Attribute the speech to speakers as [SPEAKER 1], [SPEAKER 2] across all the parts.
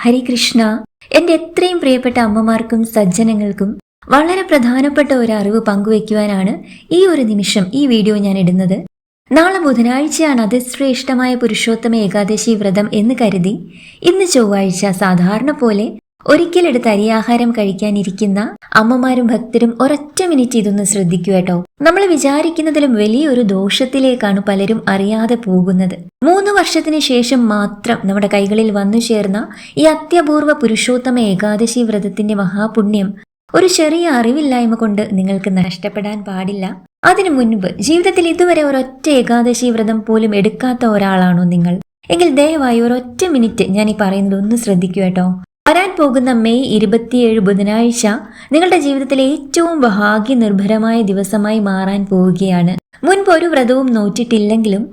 [SPEAKER 1] ഹരികൃഷ്ണ. എൻ്റെ എത്രയും പ്രിയപ്പെട്ട അമ്മമാർക്കും സജ്ജനങ്ങൾക്കും വളരെ പ്രധാനപ്പെട്ട ഒരു അറിവ് പങ്കുവെക്കുവാനാണ് ഈ ഒരു നിമിഷം ഈ വീഡിയോ ഞാൻ ഇടുന്നത്. നാളെ ബുധനാഴ്ചയാണ് അതിശ്രേഷ്ഠമായ പുരുഷോത്തമ ഏകാദശി വ്രതം എന്ന് കരുതി ഇന്ന് ചൊവ്വാഴ്ച സാധാരണ പോലെ ഒരിക്കലെടുത്ത് അരിയാഹാരം കഴിക്കാനിരിക്കുന്ന അമ്മമാരും ഭക്തരും ഒരൊറ്റ മിനിറ്റ് ഇതൊന്ന് ശ്രദ്ധിക്കൂ കേട്ടോ. നമ്മൾ വിചാരിക്കുന്നതിലും വലിയൊരു ദോഷത്തിലേക്കാണ് പലരും അറിയാതെ പോകുന്നത്. 3 വർഷത്തിന് ശേഷം മാത്രം നമ്മുടെ കൈകളിൽ വന്നു ചേർന്ന ഈ അത്യപൂർവ പുരുഷോത്തമ ഏകാദശി വ്രതത്തിന്റെ മഹാപുണ്യം ഒരു ചെറിയ അറിവില്ലായ്മ കൊണ്ട് നിങ്ങൾക്ക് നഷ്ടപ്പെടാൻ പാടില്ല. അതിനു മുൻപ് ജീവിതത്തിൽ ഇതുവരെ ഒരൊറ്റ ഏകാദശി വ്രതം പോലും എടുക്കാത്ത ഒരാളാണോ നിങ്ങൾ? എങ്കിൽ ദയവായി ഒരൊറ്റ മിനിറ്റ് ഞാൻ ഈ പറയുന്നത് ഒന്ന് ശ്രദ്ധിക്കൂ കേട്ടോ. വരാൻ പോകുന്ന മെയ് 27 ബുധനാഴ്ച നിങ്ങളുടെ ജീവിതത്തിലെ ഏറ്റവും ഭാഗ്യനിർഭരമായ ദിവസമായി മാറാൻ പോവുകയാണ്. മുൻപ് ഒരു വ്രതവും നോറ്റിട്ടില്ലെങ്കിലും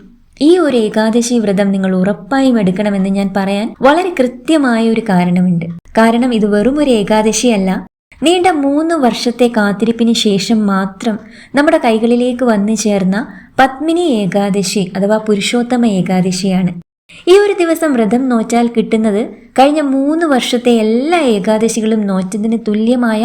[SPEAKER 1] ഈ ഒരു ഏകാദശി വ്രതം നിങ്ങൾ ഉറപ്പായും എടുക്കണമെന്ന് ഞാൻ പറയാൻ വളരെ കൃത്യമായ ഒരു കാരണമുണ്ട്. കാരണം ഇത് വെറും ഒരു ഏകാദശിയല്ല, നീണ്ട 3 വർഷത്തെ കാത്തിരിപ്പിന് ശേഷം മാത്രം നമ്മുടെ കൈകളിലേക്ക് വന്നു ചേർന്ന പത്മിനി ഏകാദശി അഥവാ പുരുഷോത്തമ ഏകാദശിയാണ്. ഈ ഒരു ദിവസം വ്രതം നോറ്റാൽ കിട്ടുന്നത് കഴിഞ്ഞ 3 വർഷത്തെ എല്ലാ ഏകാദശികളും നോറ്റതിന് തുല്യമായ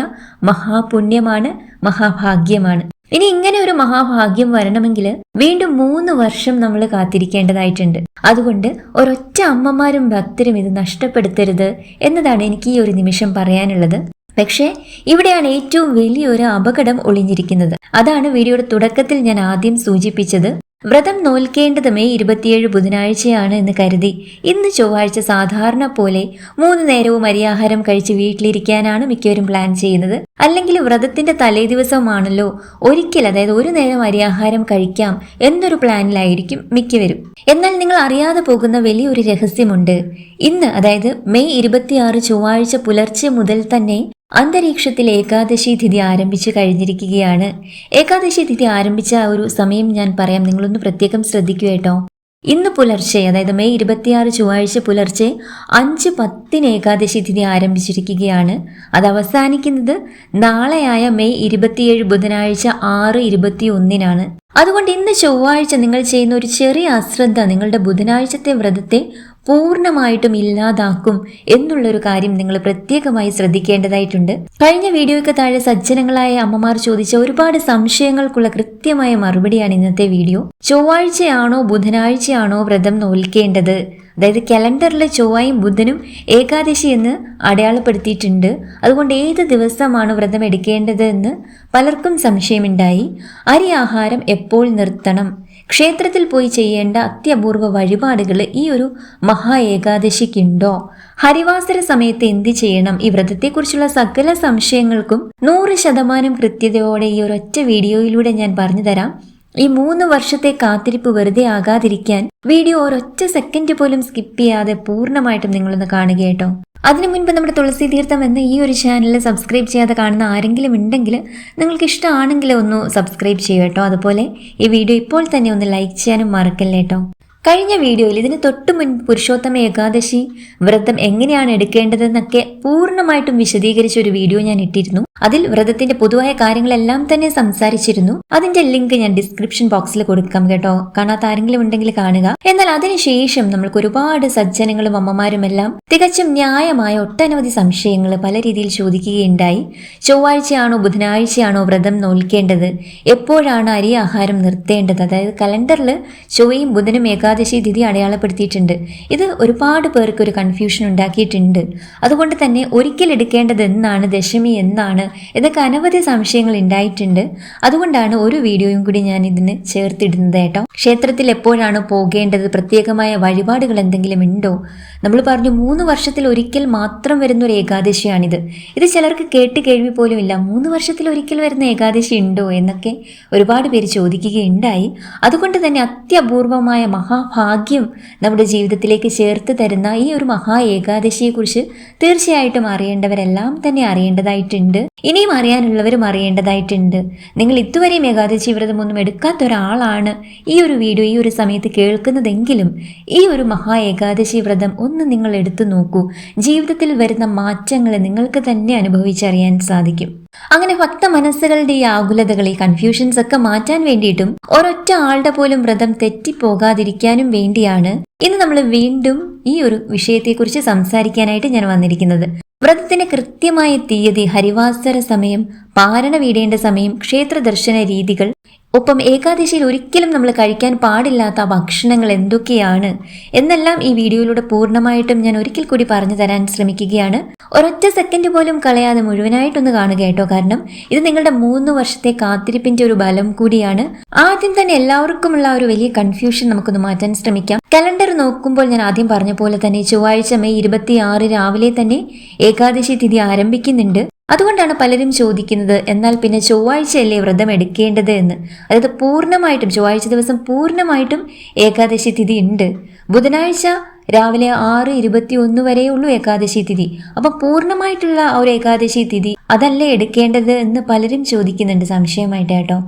[SPEAKER 1] മഹാപുണ്യമാണ്, മഹാഭാഗ്യമാണ്. ഇനി ഇങ്ങനെ ഒരു മഹാഭാഗ്യം വരണമെങ്കിൽ വീണ്ടും 3 വർഷം നമ്മൾ കാത്തിരിക്കേണ്ടതായിട്ടുണ്ട്. അതുകൊണ്ട് ഒരൊറ്റ അമ്മമാരും ഭക്തരും ഇത് നഷ്ടപ്പെടുത്തരുത് എന്നതാണ് എനിക്ക് ഈ ഒരു നിമിഷം പറയാനുള്ളത്. പക്ഷേ ഇവിടെയാണ് ഏറ്റവും വലിയൊരു അപകടം ഒളിഞ്ഞിരിക്കുന്നത്. അതാണ് വീഡിയോയുടെ തുടക്കത്തിൽ ഞാൻ ആദ്യം സൂചിപ്പിച്ചത്. വ്രതം നോൽക്കേണ്ടത് മെയ് 27 ബുധനാഴ്ചയാണ് എന്ന് കരുതി ഇന്ന് ചൊവ്വാഴ്ച സാധാരണ പോലെ 3 നേരവും അരിയാഹാരം കഴിച്ച് വീട്ടിലിരിക്കാനാണ് മിക്കവരും പ്ലാൻ ചെയ്യുന്നത്. അല്ലെങ്കിൽ വ്രതത്തിന്റെ തലേ ദിവസമാണല്ലോ ഒരിക്കൽ, അതായത് ഒരു നേരം അരിയാഹാരം കഴിക്കാം എന്നൊരു പ്ലാനിലായിരിക്കും മിക്കവരും. എന്നാൽ നിങ്ങൾ അറിയാതെ പോകുന്ന വലിയൊരു രഹസ്യമുണ്ട്. ഇന്ന് അതായത് മെയ് 26 ചൊവ്വാഴ്ച പുലർച്ചെ മുതൽ തന്നെ അന്തരീക്ഷത്തിൽ ഏകാദശി തിഥി ആരംഭിച്ചു കഴിഞ്ഞിരിക്കുകയാണ്. ഏകാദശി തിഥി ആരംഭിച്ച ഒരു സമയം ഞാൻ പറയാം, നിങ്ങളൊന്ന് പ്രത്യേകം ശ്രദ്ധിക്കൂ കേട്ടോ. ഇന്ന് പുലർച്ചെ അതായത് മെയ് 26 ചൊവ്വാഴ്ച പുലർച്ചെ 5:10 ഏകാദശി തിഥി ആരംഭിച്ചിരിക്കുകയാണ്. അത് അവസാനിക്കുന്നത് നാളെയായ മെയ് 27 ബുധനാഴ്ച 6:21 അതുകൊണ്ട് ഇന്ന് ചൊവ്വാഴ്ച നിങ്ങൾ ചെയ്യുന്ന ഒരു ചെറിയ അശ്രദ്ധ നിങ്ങളുടെ ബുധനാഴ്ചത്തെ വ്രതത്തെ പൂർണ്ണമായിട്ടും ഇല്ലാതാക്കും എന്നുള്ളൊരു കാര്യം നിങ്ങൾ പ്രത്യേകമായി ശ്രദ്ധിക്കേണ്ടതായിട്ടുണ്ട്. കഴിഞ്ഞ വീഡിയോയ്ക്ക് താഴെ സജ്ജനങ്ങളായ അമ്മമാർ ചോദിച്ച ഒരുപാട് സംശയങ്ങൾക്കുള്ള കൃത്യമായ മറുപടിയാണ് ഇന്നത്തെ വീഡിയോ. ചൊവ്വാഴ്ചയാണോ ബുധനാഴ്ചയാണോ വ്രതം നോൽക്കേണ്ടത്? അതായത് കലണ്ടറിൽ ചൊവ്വയും ബുധനും ഏകാദശി എന്ന് അടയാളപ്പെടുത്തിയിട്ടുണ്ട്. അതുകൊണ്ട് ഏത് ദിവസമാണ് വ്രതം എടുക്കേണ്ടത് എന്ന് പലർക്കും സംശയമുണ്ടായി. അരി ആഹാരം എപ്പോൾ നിർത്തണം? ക്ഷേത്രത്തിൽ പോയി ചെയ്യേണ്ട അത്യപൂർവ വഴിപാടുകൾ ഈ ഒരു മഹാ ഏകാദശിക്കുണ്ടോ? ഹരിവാസര സമയത്ത് എന്ത് ചെയ്യണം? ഈ വ്രതത്തെക്കുറിച്ചുള്ള സകല സംശയങ്ങൾക്കും 100% കൃത്യതയോടെ ഈ ഒരൊറ്റ വീഡിയോയിലൂടെ ഞാൻ പറഞ്ഞു തരാം. ഈ 3 വർഷത്തെ കാത്തിരിപ്പ് വെറുതെ ആകാതിരിക്കാൻ വീഡിയോ ഒരൊറ്റ സെക്കൻഡ് പോലും സ്കിപ്പ് ചെയ്യാതെ പൂർണ്ണമായിട്ടും നിങ്ങളൊന്ന് കാണുക കേട്ടോ. അതിനു മുൻപ് നമ്മുടെ തുളസി തീർത്ഥം എന്ന ഈ ഒരു ചാനൽ സബ്സ്ക്രൈബ് ചെയ്യാതെ കാണുന്ന ആരെങ്കിലും ഉണ്ടെങ്കിൽ നിങ്ങൾക്ക് ഇഷ്ടമാണെങ്കിൽ ഒന്ന് സബ്സ്ക്രൈബ് ചെയ്യുക കേട്ടോ. അതുപോലെ ഈ വീഡിയോ ഇപ്പോൾ തന്നെ ഒന്ന് ലൈക്ക് ചെയ്യാനും മറക്കല്ലേ കേട്ടോ. കഴിഞ്ഞ വീഡിയോയിൽ ഇതിന് തൊട്ടു മുൻപ് പുരുഷോത്തമ ഏകാദശി വ്രതം എങ്ങനെയാണ് എടുക്കേണ്ടതെന്നൊക്കെ പൂർണ്ണമായിട്ടും വിശദീകരിച്ച ഒരു വീഡിയോ ഞാൻ ഇട്ടിരുന്നു. അതിൽ വ്രതത്തിന്റെ പൊതുവായ കാര്യങ്ങളെല്ലാം തന്നെ സംസാരിച്ചിരുന്നു. അതിന്റെ ലിങ്ക് ഞാൻ ഡിസ്ക്രിപ്ഷൻ ബോക്സിൽ കൊടുക്കാം കേട്ടോ. കാണാത്ത ആരെങ്കിലും ഉണ്ടെങ്കിൽ കാണുക. എന്നാൽ അതിനുശേഷം നമ്മൾക്ക് ഒരുപാട് സജ്ജനങ്ങളും അമ്മമാരും എല്ലാം തികച്ചും ന്യായമായ ഒട്ടനവധി സംശയങ്ങൾ പല രീതിയിൽ ചോദിക്കുകയുണ്ടായി. ചൊവ്വാഴ്ചയാണോ ബുധനാഴ്ചയാണോ വ്രതം നോൽക്കേണ്ടത്? എപ്പോഴാണ് അരി ആഹാരം നിർത്തേണ്ടത്? അതായത് കലണ്ടറിൽ ചൊവ്വയും ബുധനും ഏകാദശി തിഥി അടയാളപ്പെടുത്തിയിട്ടുണ്ട്. ഇത് ഒരുപാട് പേർക്ക് ഒരു കൺഫ്യൂഷൻ ഉണ്ടാക്കിയിട്ടുണ്ട്. അതുകൊണ്ട് തന്നെ ഒരിക്കൽ എടുക്കേണ്ടത് എന്നാണ്, ദശമി എന്നാണ് എന്നൊക്കെ അനവധി സംശയങ്ങൾ ഉണ്ടായിട്ടുണ്ട്. അതുകൊണ്ടാണ് ഒരു വീഡിയോയും കൂടി ഞാൻ ഇതിന് ചേർത്തിടുന്നത് കേട്ടോ. ക്ഷേത്രത്തിൽ എപ്പോഴാണ് പോകേണ്ടത്? പ്രത്യേകമായ വഴിപാടുകൾ എന്തെങ്കിലും ഉണ്ടോ? നമ്മൾ പറഞ്ഞു 3 വർഷത്തിൽ ഒരിക്കൽ മാത്രം വരുന്ന ഒരു ഏകാദശിയാണിത്. ഇത് ചിലർക്ക് കേട്ട് കേൾവി പോലും ഇല്ല. 3 വർഷത്തിൽ ഒരിക്കൽ വരുന്ന ഏകാദശി ഉണ്ടോ എന്നൊക്കെ ഒരുപാട് പേര് ചോദിക്കുകയുണ്ടായി. അതുകൊണ്ട് തന്നെ അത്യപൂർവമായ മഹാഭാഗ്യം നമ്മുടെ ജീവിതത്തിലേക്ക് ചേർത്ത് തരുന്ന ഈ ഒരു മഹാ ഏകാദശിയെക്കുറിച്ച് തീർച്ചയായിട്ടും അറിയേണ്ടവരെല്ലാം തന്നെ അറിയേണ്ടതായിട്ടുണ്ട്. ഇനിയും അറിയാനുള്ളവരും അറിയേണ്ടതായിട്ടുണ്ട്. നിങ്ങൾ ഇതുവരെയും ഏകാദശി വ്രതമൊന്നും എടുക്കാത്ത ഒരാളാണ് ഈ ഒരു വീഡിയോ ഈ ഒരു സമയത്ത് കേൾക്കുന്നതെങ്കിലും ഈ ഒരു മഹാ ഏകാദശി വ്രതം ഒന്ന് നിങ്ങൾ എടുത്തു നോക്കൂ. ജീവിതത്തിൽ വരുന്ന മാറ്റങ്ങൾ നിങ്ങൾക്ക് തന്നെ അനുഭവിച്ചറിയാൻ സാധിക്കും. അങ്ങനെ ഭക്ത മനസ്സുകളുടെ ഈ ആകുലതകൾ, ഈ കൺഫ്യൂഷൻസ് ഒക്കെ മാറ്റാൻ വേണ്ടിയിട്ടും ഒരൊറ്റ ആളുടെ പോലും വ്രതം തെറ്റിപ്പോകാതിരിക്കാനും വേണ്ടിയാണ് ഇന്ന് നമ്മൾ വീണ്ടും ഈ ഒരു വിഷയത്തെക്കുറിച്ച് സംസാരിക്കാനായിട്ട് ഞാൻ വന്നിരിക്കുന്നത്. വ്രതത്തിന് കൃത്യമായ തീയതി, ഹരിവാസര സമയം, പാരണ വീടേണ്ട സമയം, ക്ഷേത്ര ദർശന രീതികൾ, ഒപ്പം ഏകാദശിയിൽ ഒരിക്കലും നമ്മൾ കഴിക്കാൻ പാടില്ലാത്ത ഭക്ഷണങ്ങൾ എന്തൊക്കെയാണ് എന്നെല്ലാം ഈ വീഡിയോയിലൂടെ പൂർണ്ണമായിട്ടും ഞാൻ ഒരിക്കൽ കൂടി പറഞ്ഞു തരാൻ ശ്രമിക്കുകയാണ്. ഒരൊറ്റ സെക്കൻഡ് പോലും കളയാതെ മുഴുവനായിട്ടൊന്ന് കാണുക കേട്ടോ. കാരണം ഇത് നിങ്ങളുടെ 3 വർഷത്തെ കാത്തിരിപ്പിന്റെ ഒരു ബലം കൂടിയാണ്. ആദ്യം തന്നെ എല്ലാവർക്കുമുള്ള ഒരു വലിയ കൺഫ്യൂഷൻ നമുക്കൊന്ന് മാറ്റാൻ ശ്രമിക്കാം. കലണ്ടർ നോക്കുമ്പോൾ ഞാൻ ആദ്യം പറഞ്ഞ പോലെ തന്നെ ചൊവ്വാഴ്ച മെയ് 26 രാവിലെ തന്നെ ഏകാദശി തിഥി ആരംഭിക്കുന്നുണ്ട്. അതുകൊണ്ടാണ് പലരും ചോദിക്കുന്നത്, എന്നാൽ പിന്നെ ചൊവ്വാഴ്ചയല്ലേ വ്രതം എടുക്കേണ്ടത് എന്ന്. അതായത് പൂർണ്ണമായിട്ടും ചൊവ്വാഴ്ച ദിവസം പൂർണ്ണമായിട്ടും ഏകാദശി തിഥി ഉണ്ട്. ബുധനാഴ്ച രാവിലെ 6:21 വരെയുള്ളൂ ഏകാദശി തിഥി. അപ്പം പൂർണ്ണമായിട്ടുള്ള ഒരു ഏകാദശി തിഥി അതല്ലേ എടുക്കേണ്ടത് എന്ന് പലരും ചോദിക്കുന്നുണ്ട് സംശയമായിട്ട് കേട്ടോ.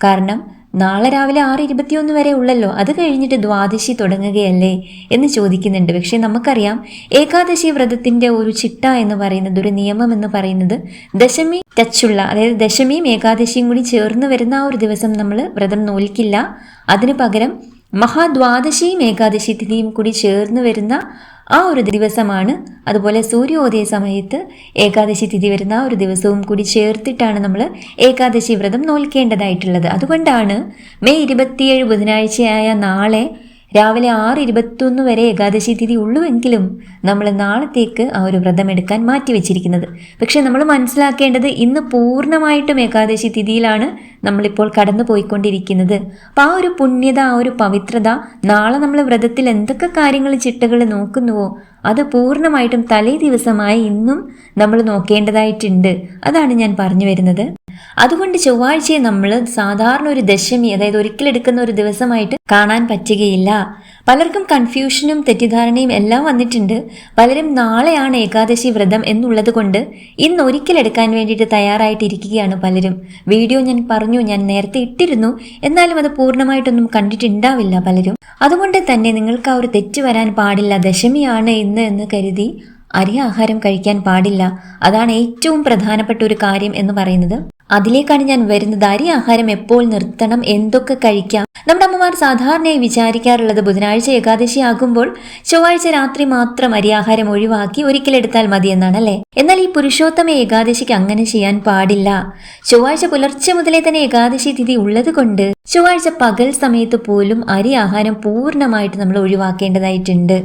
[SPEAKER 1] കാരണം നാളെ രാവിലെ 6:21 വരെ ഉള്ളല്ലോ, അത് കഴിഞ്ഞിട്ട് ദ്വാദശി തുടങ്ങുകയല്ലേ എന്ന് ചോദിക്കുന്നുണ്ട്. പക്ഷെ നമുക്കറിയാം ഏകാദശി വ്രതത്തിന്റെ ഒരു ചിട്ട എന്ന് പറയുന്നത്, ഒരു നിയമം എന്ന് പറയുന്നത്, ദശമി ടച്ചുള്ള, അതായത് ദശമിയും ഏകാദശിയും കൂടി ചേർന്ന് വരുന്ന ആ ഒരു ദിവസം നമ്മൾ വ്രതം നോൽക്കില്ല. അതിന് പകരം മഹാദ്വാദശിയും ഏകാദശി തിഥിയും കൂടി ചേർന്ന് വരുന്ന ആ ഒരു ദിവസമാണ്. അതുപോലെ സൂര്യോദയ സമയത്ത് ഏകാദശി തിഥി വരുന്ന ആ ഒരു ദിവസവും കൂടി ചേർത്തിട്ടാണ് നമ്മൾ ഏകാദശി വ്രതം നോൽക്കേണ്ടതായിട്ടുള്ളത്. അതുകൊണ്ടാണ് മെയ് 27 ബുധനാഴ്ചയായ നാളെ രാവിലെ 6:21 വരെ ഏകാദശി തിഥി ഉള്ളുവെങ്കിലും നമ്മൾ നാളത്തേക്ക് ആ ഒരു വ്രതം എടുക്കാൻ മാറ്റിവെച്ചിരിക്കുന്നത്. പക്ഷെ നമ്മൾ മനസ്സിലാക്കേണ്ടത് ഇന്ന് പൂർണ്ണമായിട്ടും ഏകാദശി തിഥിയിലാണ് നമ്മളിപ്പോൾ കടന്നു പോയിക്കൊണ്ടിരിക്കുന്നത്. അപ്പം ആ ഒരു പുണ്യത, ആ ഒരു പവിത്രത, നാളെ നമ്മൾ വ്രതത്തിൽ എന്തൊക്കെ കാര്യങ്ങൾ, ചിട്ടകൾ നോക്കുന്നുവോ അത് പൂർണ്ണമായിട്ടും തലേ ദിവസമായി ഇന്നും നമ്മൾ നോക്കേണ്ടതായിട്ടുണ്ട്. അതാണ് ഞാൻ പറഞ്ഞു വരുന്നത്. അതുകൊണ്ട് ചൊവ്വാഴ്ചയെ നമ്മൾ സാധാരണ ഒരു ദശമി, അതായത് ഒരിക്കലെടുക്കുന്ന ഒരു ദിവസമായിട്ട് കാണാൻ പറ്റുകയില്ല. പലർക്കും കൺഫ്യൂഷനും തെറ്റിദ്ധാരണയും എല്ലാം വന്നിട്ടുണ്ട്. പലരും നാളെയാണ് ഏകാദശി വ്രതം എന്നുള്ളത് കൊണ്ട് ഇന്ന് ഒരിക്കലെടുക്കാൻ വേണ്ടിയിട്ട് തയ്യാറായിട്ടിരിക്കുകയാണ് പലരും. വീഡിയോ ഞാൻ പറഞ്ഞു, ഞാൻ നേരത്തെ ഇട്ടിരുന്നു, എന്നാലും അത് പൂർണ്ണമായിട്ടൊന്നും കണ്ടിട്ടുണ്ടാവില്ല പലരും. അതുകൊണ്ട് തന്നെ നിങ്ങൾക്ക് ആ ഒരു തെറ്റ് വരാൻ പാടില്ല. ദശമിയാണ് ഇന്ന് എന്ന് കരുതി അരി ആഹാരം കഴിക്കാൻ പാടില്ല. അതാണ് ഏറ്റവും പ്രധാനപ്പെട്ട ഒരു കാര്യം എന്ന് പറയുന്നത്. അതിലേക്കാണ് ഞാൻ വരുന്നത്. അരി ആഹാരം എപ്പോൾ നിർത്തണം, എന്തൊക്കെ കഴിക്കാം. നമ്മുടെ അമ്മമാർ സാധാരണയായി വിചാരിക്കാറുള്ളത് ബുധനാഴ്ച ഏകാദശി ആകുമ്പോൾ ചൊവ്വാഴ്ച രാത്രി മാത്രം അരിയാഹാരം ഒഴിവാക്കി ഒരിക്കലെടുത്താൽ മതി എന്നാണ് അല്ലേ. എന്നാൽ ഈ പുരുഷോത്തമ ഏകാദശിക്ക് അങ്ങനെ ചെയ്യാൻ പാടില്ല. ചൊവ്വാഴ്ച പുലർച്ചെ മുതലേ തന്നെ ഏകാദശി തിഥി ഉള്ളത് കൊണ്ട് ചൊവ്വാഴ്ച പകൽ സമയത്ത് പോലും അരി ആഹാരം പൂർണ്ണമായിട്ട് നമ്മൾ ഒഴിവാക്കേണ്ടതായിട്ടുണ്ട്.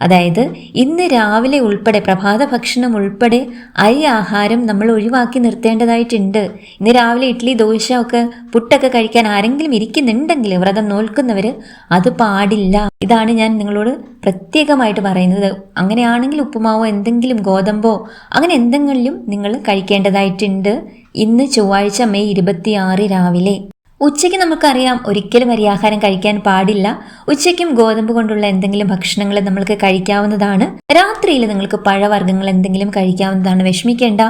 [SPEAKER 1] അതായത് ഇന്ന് രാവിലെ ഉൾപ്പെടെ, പ്രഭാത ഭക്ഷണം ഉൾപ്പെടെ അരി ആഹാരം നമ്മൾ ഒഴിവാക്കി നിർത്തേണ്ടതായിട്ടുണ്ട്. ഇന്ന് രാവിലെ ഇഡ്ഡലി, ദോശ ഒക്കെ, പുട്ടൊക്കെ കഴിക്കാൻ ആരെങ്കിലും ഇരിക്കുന്നുണ്ടെങ്കിൽ വ്രതം നോൽക്കുന്നവർ അത് പാടില്ല. ഇതാണ് ഞാൻ നിങ്ങളോട് പ്രത്യേകമായിട്ട് പറയുന്നത്. അങ്ങനെയാണെങ്കിൽ ഉപ്പുമാവോ എന്തെങ്കിലും ഗോതമ്പോ അങ്ങനെ എന്തെങ്കിലും നിങ്ങൾ കഴിക്കേണ്ടതായിട്ടുണ്ട്. ഇന്ന് ചൊവ്വാഴ്ച മെയ് 26 രാവിലെ. ഉച്ചയ്ക്ക് നമുക്കറിയാം ഒരിക്കലും അരിയാഹാരം കഴിക്കാൻ പാടില്ല. ഉച്ചയ്ക്കും ഗോതമ്പ് കൊണ്ടുള്ള എന്തെങ്കിലും ഭക്ഷണങ്ങൾ നമ്മൾക്ക് കഴിക്കാവുന്നതാണ്. രാത്രിയിൽ നിങ്ങൾക്ക് പഴവർഗ്ഗങ്ങൾ എന്തെങ്കിലും കഴിക്കാവുന്നതാണ്. വിഷമിക്കേണ്ട.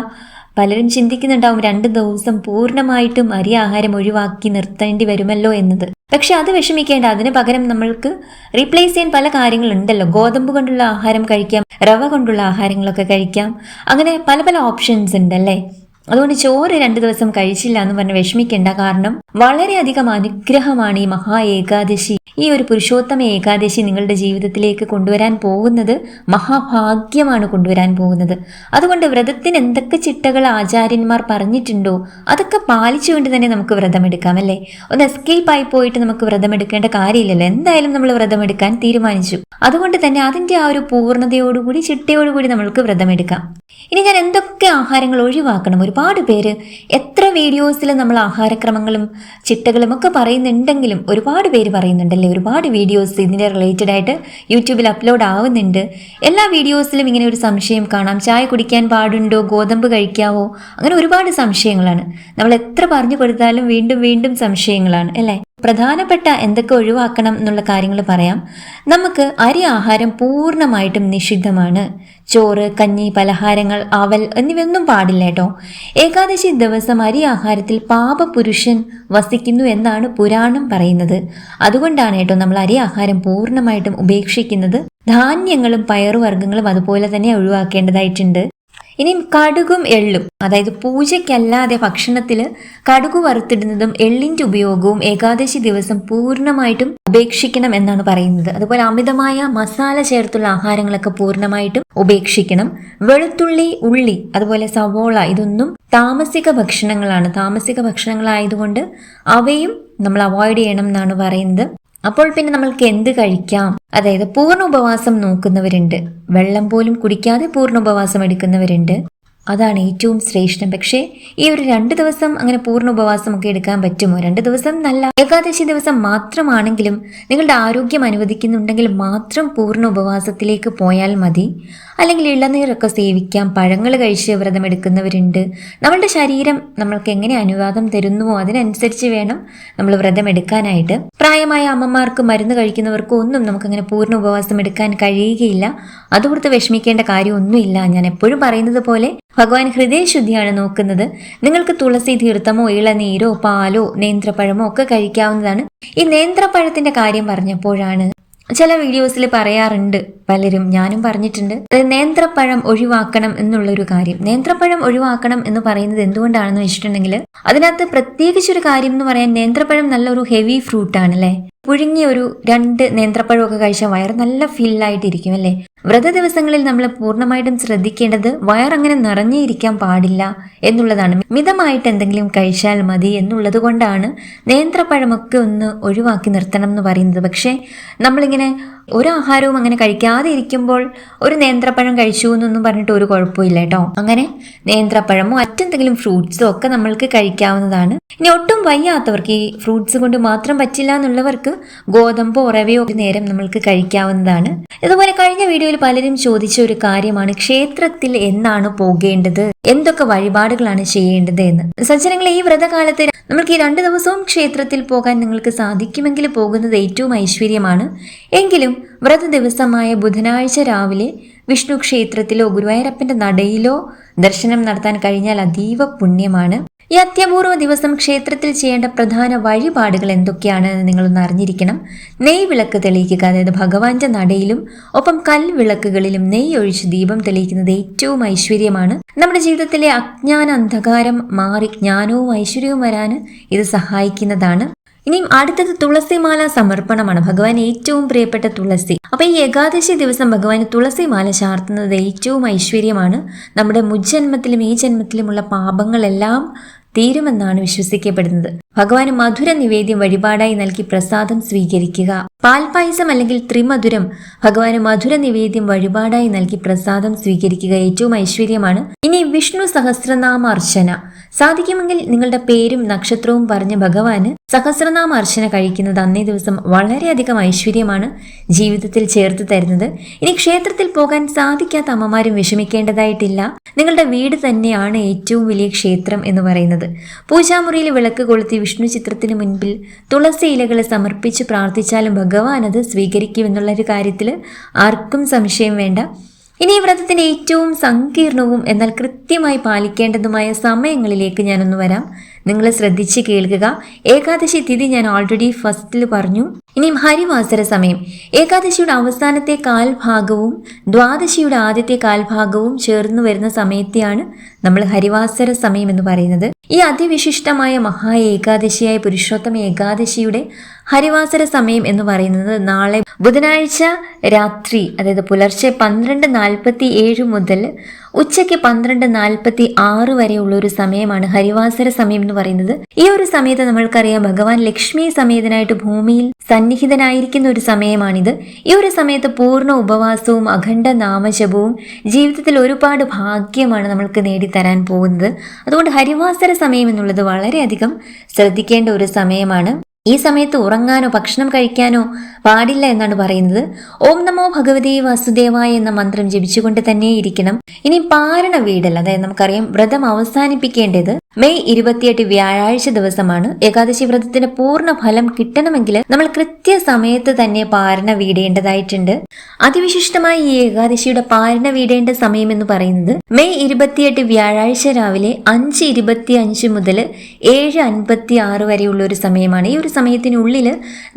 [SPEAKER 1] പലരും ചിന്തിക്കുന്നുണ്ടാവും 2 ദിവസം പൂർണ്ണമായിട്ടും അരി ആഹാരം ഒഴിവാക്കി നിർത്തേണ്ടി വരുമല്ലോ എന്നത്. പക്ഷെ അത് വിഷമിക്കേണ്ട. അതിന് പകരം നമ്മൾക്ക് റീപ്ലേസ് ചെയ്യാൻ പല കാര്യങ്ങളുണ്ടല്ലോ. ഗോതമ്പ് കൊണ്ടുള്ള ആഹാരം കഴിക്കാം, റവ കൊണ്ടുള്ള ആഹാരങ്ങളൊക്കെ കഴിക്കാം. അങ്ങനെ പല പല ഓപ്ഷൻസ് ഉണ്ടല്ലേ. അതുകൊണ്ട് ചോറ് 2 ദിവസം കഴിച്ചില്ല എന്ന് പറഞ്ഞ് വിഷമിക്കേണ്ട. കാരണം വളരെയധികം അനുഗ്രഹമാണ് ഈ മഹാ ഏകാദശി. ഈ ഒരു പുരുഷോത്തമ ഏകാദശി നിങ്ങളുടെ ജീവിതത്തിലേക്ക് കൊണ്ടുവരാൻ പോകുന്നത് മഹാഭാഗ്യമാണ് കൊണ്ടുവരാൻ പോകുന്നത്. അതുകൊണ്ട് വ്രതത്തിന് എന്തൊക്കെ ചിട്ടകൾ ആചാര്യന്മാർ പറഞ്ഞിട്ടുണ്ടോ അതൊക്കെ പാലിച്ചുകൊണ്ട് തന്നെ നമുക്ക് വ്രതമെടുക്കാം അല്ലേ. ഒന്ന് എസ്കേപ്പ് ആയി പോയിട്ട് നമുക്ക് വ്രതമെടുക്കേണ്ട കാര്യമില്ലല്ലോ. എന്തായാലും നമ്മൾ വ്രതമെടുക്കാൻ തീരുമാനിച്ചു. അതുകൊണ്ട് തന്നെ അതിൻ്റെ ആ ഒരു പൂർണ്ണതയോടുകൂടി, ചിട്ടയോടുകൂടി നമ്മൾക്ക് വ്രതമെടുക്കാം. ഇനി ഞാൻ എന്തൊക്കെ ആഹാരങ്ങൾ ഒഴിവാക്കണം? ഒരുപാട് പേര് എത്ര വീഡിയോസിൽ നമ്മൾ ആഹാരക്രമങ്ങളും ചിട്ടകളും ഒക്കെ പറയുന്നുണ്ടെങ്കിലും ഒരുപാട് പേര് പറയുന്നുണ്ടല്ലേ. ഒരുപാട് വീഡിയോസ് ഇതിൻ്റെ റിലേറ്റഡ് ആയിട്ട് യൂട്യൂബിൽ അപ്ലോഡ് ആവുന്നുണ്ട്. എല്ലാ വീഡിയോസിലും ഇങ്ങനെ ഒരു സംശയം കാണാം. ചായ കുടിക്കാൻ പാടുണ്ടോ, ഗോതമ്പ് കഴിക്കാവോ, അങ്ങനെ ഒരുപാട് സംശയങ്ങളാണ്. നമ്മൾ എത്ര പറഞ്ഞു കൊടുത്താലും വീണ്ടും വീണ്ടും സംശയങ്ങളാണ് അല്ലേ. പ്രധാനപ്പെട്ട എന്തൊക്കെ ഒഴിവാക്കണം എന്നുള്ള കാര്യങ്ങൾ പറയാം. നമുക്ക് അരി ആഹാരം പൂർണ്ണമായിട്ടും നിഷിദ്ധമാണ്. ചോറ്, കഞ്ഞി, പലഹാരങ്ങൾ, അവൽ എന്നിവയൊന്നും പാടില്ല കേട്ടോ. ഏകാദശി ദിവസം അരി ആഹാരത്തിൽ പാപപുരുഷൻ വസിക്കുന്നു എന്നാണ് പുരാണം പറയുന്നത്. അതുകൊണ്ടാണ് കേട്ടോ നമ്മൾ അരി ആഹാരം പൂർണ്ണമായിട്ടും ഉപേക്ഷിക്കുന്നത്. ധാന്യങ്ങളും പയറുവർഗ്ഗങ്ങളും അതുപോലെ തന്നെ ഒഴിവാക്കേണ്ടതായിട്ടുണ്ട്. ഇനിയും കടുകും എള്ളും, അതായത് പൂജയ്ക്കല്ലാതെ ഭക്ഷണത്തിൽ കടുക് വറുത്തിടുന്നതും എള്ളിൻ്റെ ഉപയോഗവും ഏകാദശി ദിവസം പൂർണ്ണമായിട്ടും ഉപേക്ഷിക്കണം എന്നാണ് പറയുന്നത്. അതുപോലെ അമിതമായ മസാല ചേർത്തുള്ള ആഹാരങ്ങളൊക്കെ പൂർണ്ണമായിട്ടും ഉപേക്ഷിക്കണം. വെളുത്തുള്ളി, ഉള്ളി, അതുപോലെ സവോള ഇതൊന്നും താമസിക ഭക്ഷണങ്ങളായതുകൊണ്ട് അവയും നമ്മൾ അവോയ്ഡ് ചെയ്യണം എന്നാണ് പറയുന്നത്. അപ്പോൾ പിന്നെ നമ്മൾക്ക് എന്ത് കഴിക്കാം? അതായത് പൂർണ്ണ ഉപവാസം നോക്കുന്നവരുണ്ട്, വെള്ളം പോലും കുടിക്കാതെ പൂർണ്ണ ഉപവാസം എടുക്കുന്നവരുണ്ട്. അതാണ് ഏറ്റവും ശ്രേഷ്ഠം. പക്ഷേ ഈ ഒരു 2 ദിവസം അങ്ങനെ പൂർണ്ണ ഉപവാസമൊക്കെ എടുക്കാൻ പറ്റുമോ? 2 ദിവസം നല്ല ഏകാദശി ദിവസം മാത്രമാണെങ്കിലും നിങ്ങളുടെ ആരോഗ്യം അനുവദിക്കുന്നുണ്ടെങ്കിൽ മാത്രം പൂർണ്ണ ഉപവാസത്തിലേക്ക് പോയാൽ മതി. അല്ലെങ്കിൽ ഇളനീരൊക്കെ സേവിക്കാം, പഴങ്ങൾ കഴിച്ച് വ്രതമെടുക്കുന്നവരുണ്ട്. നമ്മളുടെ ശരീരം നമ്മൾക്ക് എങ്ങനെ അനുവാദം തരുന്നുവോ അതിനനുസരിച്ച് വേണം നമ്മൾ വ്രതം എടുക്കാനായിട്ട്. പ്രായമായ അമ്മമാർക്ക്, മരുന്ന് കഴിക്കുന്നവർക്കും ഒന്നും നമുക്കങ്ങനെ പൂർണ്ണ ഉപവാസം എടുക്കാൻ കഴിയുകയില്ല. അതോർത്ത് വിഷമിക്കേണ്ട കാര്യമൊന്നുമില്ല. ഞാൻ എപ്പോഴും പറയുന്നത് പോലെ ഭഗവാൻ ഹൃദയശുദ്ധിയാണ് നോക്കുന്നത്. നിങ്ങൾക്ക് തുളസി തീർത്ഥമോ ഇളനീരോ പാലോ നേന്ത്രപ്പഴമോ ഒക്കെ കഴിക്കാവുന്നതാണ്. ഈ നേന്ത്രപ്പഴത്തിന്റെ കാര്യം പറഞ്ഞപ്പോഴാണ് ചില വീഡിയോസിൽ പറയാറുണ്ട് പലരും, ഞാനും പറഞ്ഞിട്ടുണ്ട്, നേന്ത്രപ്പഴം ഒഴിവാക്കണം എന്നുള്ളൊരു കാര്യം. നേന്ത്രപ്പഴം ഒഴിവാക്കണം എന്ന് പറയുന്നത് എന്തുകൊണ്ടാണെന്ന് വെച്ചിട്ടുണ്ടെങ്കിൽ അതിനകത്ത് പ്രത്യേകിച്ചൊരു കാര്യം എന്ന് പറയാൻ, നേന്ത്രപ്പഴം നല്ലൊരു ഹെവി ഫ്രൂട്ട് ആണല്ലേ. പുഴുങ്ങിയ ഒരു 2 നേന്ത്രപ്പഴമൊക്കെ കഴിച്ചാൽ വയറ് നല്ല ഫില്ലായിട്ടിരിക്കും അല്ലേ. വ്രത ദിവസങ്ങളിൽ നമ്മൾ പൂർണ്ണമായിട്ടും ശ്രദ്ധിക്കേണ്ടത് വയറങ്ങനെ നിറഞ്ഞിരിക്കാൻ പാടില്ല എന്നുള്ളതാണ്. മിതമായിട്ട് എന്തെങ്കിലും കഴിച്ചാൽ മതി എന്നുള്ളത് കൊണ്ടാണ് നേന്ത്രപ്പഴമൊക്കെ ഒന്ന് ഒഴിവാക്കി നിർത്തണം എന്ന് പറയുന്നത്. പക്ഷേ നമ്മളിങ്ങനെ ഒരു ആഹാരവും അങ്ങനെ കഴിക്കാതെ ഇരിക്കുമ്പോൾ ഒരു നേന്ത്രപ്പഴം കഴിച്ചു എന്നൊന്നും പറഞ്ഞിട്ട് ഒരു കുഴപ്പമില്ല കേട്ടോ. അങ്ങനെ നേന്ത്രപ്പഴമോ മറ്റെന്തെങ്കിലും ഫ്രൂട്ട്സോ ഒക്കെ നമ്മൾക്ക് കഴിക്കാവുന്നതാണ്. ഇനി ഒട്ടും വയ്യാത്തവർക്ക്, ഈ ഫ്രൂട്ട്സ് കൊണ്ട് മാത്രം പറ്റില്ല എന്നുള്ളവർക്ക് ഗോതമ്പോ റവയോ ഒരു നേരം നമ്മൾക്ക് കഴിക്കാവുന്നതാണ്. ഇതുപോലെ കഴിഞ്ഞ വീഡിയോയിൽ പലരും ചോദിച്ച ഒരു കാര്യമാണ്, ക്ഷേത്രത്തിൽ എന്നാണ് പോകേണ്ടത്, എന്തൊക്കെ വഴിപാടുകളാണ് ചെയ്യേണ്ടത് എന്ന്. സജ്ജനങ്ങളെ, ഈ വ്രതകാലത്ത് നമ്മൾക്ക് ഈ 2 ദിവസവും ക്ഷേത്രത്തിൽ പോകാൻ നിങ്ങൾക്ക് സാധിക്കുമെങ്കിൽ പോകുന്നത് ഏറ്റവും ഐശ്വര്യമാണ്. എങ്കിലും വ്രത ദിവസമായ ബുധനാഴ്ച രാവിലെ വിഷ്ണു ക്ഷേത്രത്തിലോ ഗുരുവായൂരപ്പന്റെ നടയിലോ ദർശനം നടത്താൻ കഴിഞ്ഞാൽ അതീവ പുണ്യമാണ്. ഈ അത്യപൂർവ ദിവസം ക്ഷേത്രത്തിൽ ചെയ്യേണ്ട പ്രധാന വഴിപാടുകൾ എന്തൊക്കെയാണെന്ന് നിങ്ങളൊന്ന് അറിഞ്ഞിരിക്കണം. നെയ് വിളക്ക് തെളിയിക്കുക, അതായത് ഭഗവാന്റെ നടയിലും ഒപ്പം കൽവിളക്കുകളിലും നെയ്യ് ഒഴിച്ച് ദീപം തെളിയിക്കുന്നത് ഏറ്റവും ഐശ്വര്യമാണ്. നമ്മുടെ ജീവിതത്തിലെ അജ്ഞാന അന്ധകാരം മാറി ജ്ഞാനവും ഐശ്വര്യവും വരാൻ ഇത് സഹായിക്കുന്നതാണ്. ഇനിയും അടുത്തത് തുളസിമാല സമർപ്പണമാണ്. ഭഗവാൻ ഏറ്റവും പ്രിയപ്പെട്ട തുളസി. അപ്പൊ ഈ ഏകാദശി ദിവസം ഭഗവാന് തുളസിമാല ചാർത്തുന്നത് ഏറ്റവും ഐശ്വര്യമാണ്. നമ്മുടെ മുജ്ജന്മത്തിലും ഈ ജന്മത്തിലുമുള്ള പാപങ്ങളെല്ലാം തീരുമെന്നാണ് വിശ്വസിക്കപ്പെടുന്നത്. ഭഗവാന് മധുര നിവേദ്യം വഴിപാടായി നൽകി പ്രസാദം സ്വീകരിക്കുക. പാൽപായസം അല്ലെങ്കിൽ ത്രിമധുരം ഭഗവാന് മധുര നിവേദ്യം വഴിപാടായി നൽകി പ്രസാദം സ്വീകരിക്കുക ഏറ്റവും ഐശ്വര്യമാണ്. ഇനി വിഷ്ണു സഹസ്രനാമ അർച്ചന സാധിക്കുമെങ്കിൽ നിങ്ങളുടെ പേരും നക്ഷത്രവും പറഞ്ഞ് ഭഗവാന് സഹസ്രനാമ അർച്ചന കഴിക്കുന്നത് അന്നേ ദിവസം വളരെയധികം ഐശ്വര്യമാണ് ജീവിതത്തിൽ ചേർത്ത് തരുന്നത്. ഇനി ക്ഷേത്രത്തിൽ പോകാൻ സാധിക്കാത്ത അമ്മമാരും വിഷമിക്കേണ്ടതായിട്ടില്ല. നിങ്ങളുടെ വീട് തന്നെയാണ് ഏറ്റവും വലിയ ക്ഷേത്രം എന്ന് പറയുന്നത്. പൂജാമുറിയിൽ വിളക്ക് കൊളുത്തി വിഷ്ണു ചിത്രത്തിന് മുൻപിൽ തുളസി ഇലകൾ സമർപ്പിച്ച് പ്രാർത്ഥിച്ചാലും ഭഗവാൻ അത് സ്വീകരിക്കുമെന്നുള്ളൊരു കാര്യത്തിൽ ആർക്കും സംശയം വേണ്ട. ഇനി ഈ വ്രതത്തിന്റെ ഏറ്റവും സങ്കീർണവും എന്നാൽ കൃത്യമായി പാലിക്കേണ്ടതുമായ സമയങ്ങളിലേക്ക് ഞാനൊന്ന് വരാം. നിങ്ങൾ ശ്രദ്ധിച്ച് കേൾക്കുക. ഏകാദശി തിഥി ഞാൻ ഓൾറെഡി ഫസ്റ്റിൽ പറഞ്ഞു. ഇനിയും ഹരിവാസര സമയം, ഏകാദശിയുടെ അവസാനത്തെ കാൽഭാഗവും ദ്വാദശിയുടെ ആദ്യത്തെ കാൽഭാഗവും ചേർന്ന് വരുന്ന സമയത്തെയാണ് നമ്മൾ ഹരിവാസര സമയം എന്ന് പറയുന്നത്. ഈ അതിവിശിഷ്ടമായ മഹാ ഏകാദശിയായ പുരുഷോത്തമ ഏകാദശിയുടെ ഹരിവാസര സമയം എന്ന് പറയുന്നത് നാളെ ബുധനാഴ്ച രാത്രി, അതായത് പുലർച്ചെ 12:47 മുതൽ ഉച്ചയ്ക്ക് 12:46 വരെയുള്ള ഒരു സമയമാണ് ഹരിവാസര സമയം എന്ന് പറയുന്നത്. ഈ ഒരു സമയത്ത് നമ്മൾക്കറിയാം ഭഗവാൻ ലക്ഷ്മി സമേതനായിട്ട് ഭൂമിയിൽ സന്നിഹിതനായിരിക്കുന്ന ഒരു സമയമാണിത്. ഈ ഒരു സമയത്ത് പൂർണ്ണ ഉപവാസവും അഖണ്ഡ നാമജപവും ജീവിതത്തിൽ ഒരുപാട് ഭാഗ്യമാണ് നമ്മൾക്ക് നേടിത്തരാൻ പോകുന്നത്. അതുകൊണ്ട് ഹരിവാസര സമയം എന്നുള്ളത് വളരെയധികം ശ്രദ്ധിക്കേണ്ട ഒരു സമയമാണ്. ഈ സമയത്ത് ഉറങ്ങാനോ ഭക്ഷണം കഴിക്കാനോ പാടില്ല എന്നാണ് പറയുന്നത്. ഓം നമോ ഭഗവതേ വാസുദേവായ എന്ന മന്ത്രം ജപിച്ചുകൊണ്ട് തന്നെ ഇരിക്കണം. ഇനി പാരണ വീടൽ, അതായത് നമുക്കറിയാം വ്രതം അവസാനിപ്പിക്കേണ്ടത് മെയ് 28 വ്യാഴാഴ്ച ദിവസമാണ്. ഏകാദശി വ്രതത്തിന്റെ പൂർണ്ണ ഫലം കിട്ടണമെങ്കിൽ നമ്മൾ കൃത്യസമയത്ത് തന്നെ പാരണ വീടേണ്ടതായിട്ടുണ്ട്. അതിവിശിഷ്ടമായി ഈ ഏകാദശിയുടെ പാരണ വീടേണ്ട സമയം എന്ന് പറയുന്നത് മെയ് 28 വ്യാഴാഴ്ച രാവിലെ 5:25 മുതൽ 7:56 വരെയുള്ള ഒരു സമയമാണ്. ഈ ഒരു സമയത്തിനുള്ളിൽ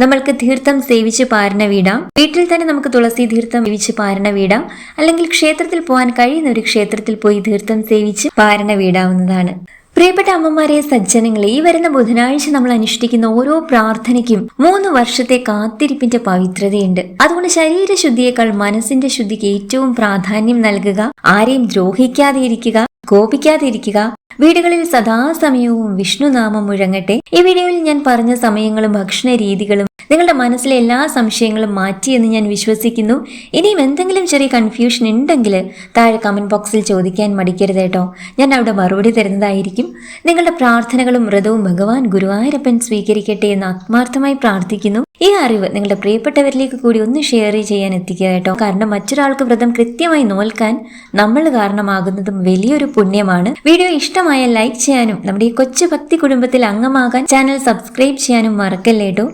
[SPEAKER 1] നമ്മൾക്ക് തീർത്ഥം സേവിച്ച് പാരണ വീടാം. വീട്ടിൽ തന്നെ നമുക്ക് തുളസി തീർത്ഥം സേവിച്ച് പാരണ വീടാം. അല്ലെങ്കിൽ ക്ഷേത്രത്തിൽ പോകാൻ കഴിയുന്ന ഒരു ക്ഷേത്രത്തിൽ പോയി തീർത്ഥം സേവിച്ച് പാരണ വീടാവുന്നതാണ്. പ്രിയപ്പെട്ട അമ്മമാരെ, സജ്ജനങ്ങളെ, ഈ വരുന്ന ബുധനാഴ്ച നമ്മൾ അനുഷ്ഠിക്കുന്ന ഓരോ പ്രാർത്ഥനയ്ക്കും 3 വർഷത്തെ കാത്തിരിപ്പിന്റെ പവിത്രതയുണ്ട്. അതുകൊണ്ട് ശരീരശുദ്ധിയേക്കാൾ മനസ്സിന്റെ ശുദ്ധിക്ക് ഏറ്റവും പ്രാധാന്യം നൽകുക. ആരെയും ദ്രോഹിക്കാതെ ഇരിക്കുക, കോപിക്കാതെ ഇരിക്കുക. വീടുകളിൽ സദാസമയവും വിഷ്ണുനാമം മുഴങ്ങട്ടെ. ഈ വീഡിയോയിൽ ഞാൻ പറഞ്ഞ സമയങ്ങളും ഭക്ഷണ രീതികളും നിങ്ങളുടെ മനസ്സിലെ എല്ലാ സംശയങ്ങളും മാറ്റിയെന്ന് ഞാൻ വിശ്വസിക്കുന്നു. ഇനിയും എന്തെങ്കിലും ചെറിയ കൺഫ്യൂഷൻ ഉണ്ടെങ്കിൽ താഴെ കമന്റ് ബോക്സിൽ ചോദിക്കാൻ മടിക്കരുത് കേട്ടോ. ഞാൻ അവിടെ മറുപടി തരുന്നതായിരിക്കും. നിങ്ങളുടെ പ്രാർത്ഥനകളും വ്രതവും ഭഗവാൻ ഗുരുവായൂരപ്പൻ സ്വീകരിക്കട്ടെ എന്ന് ആത്മാർത്ഥമായി പ്രാർത്ഥിക്കുന്നു. ഈ അറിവ് നിങ്ങളുടെ പ്രിയപ്പെട്ടവരിലേക്ക് കൂടി ഒന്ന് ഷെയർ ചെയ്യാൻ എത്തിക്കുക കേട്ടോ. കാരണം മറ്റൊരാൾക്ക് വ്രതം കൃത്യമായി നോൽക്കാൻ നമ്മൾ കാരണമാകുന്നതും വലിയൊരു പുണ്യമാണ്. വീഡിയോ ഇഷ്ടമായ ലൈക്ക് ചെയ്യാനും നമ്മുടെ ഈ കൊച്ചു ഭക്തി കുടുംബത്തിൽ അംഗമാകാൻ ചാനൽ സബ്സ്ക്രൈബ് ചെയ്യാനും മറക്കല്ലേട്ടോ.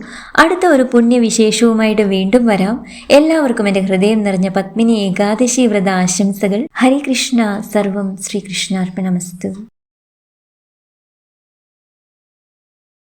[SPEAKER 1] അടുത്ത ഒരു പുണ്യവിശേഷവുമായിട്ട് വീണ്ടും വരാം. എല്ലാവർക്കും എൻ്റെ ഹൃദയം നിറഞ്ഞ പത്മിനി ഏകാദശി വ്രത ആശംസകൾ. ഹരികൃഷ്ണ. സർവം ശ്രീകൃഷ്ണാർപ്പണമസ്തു.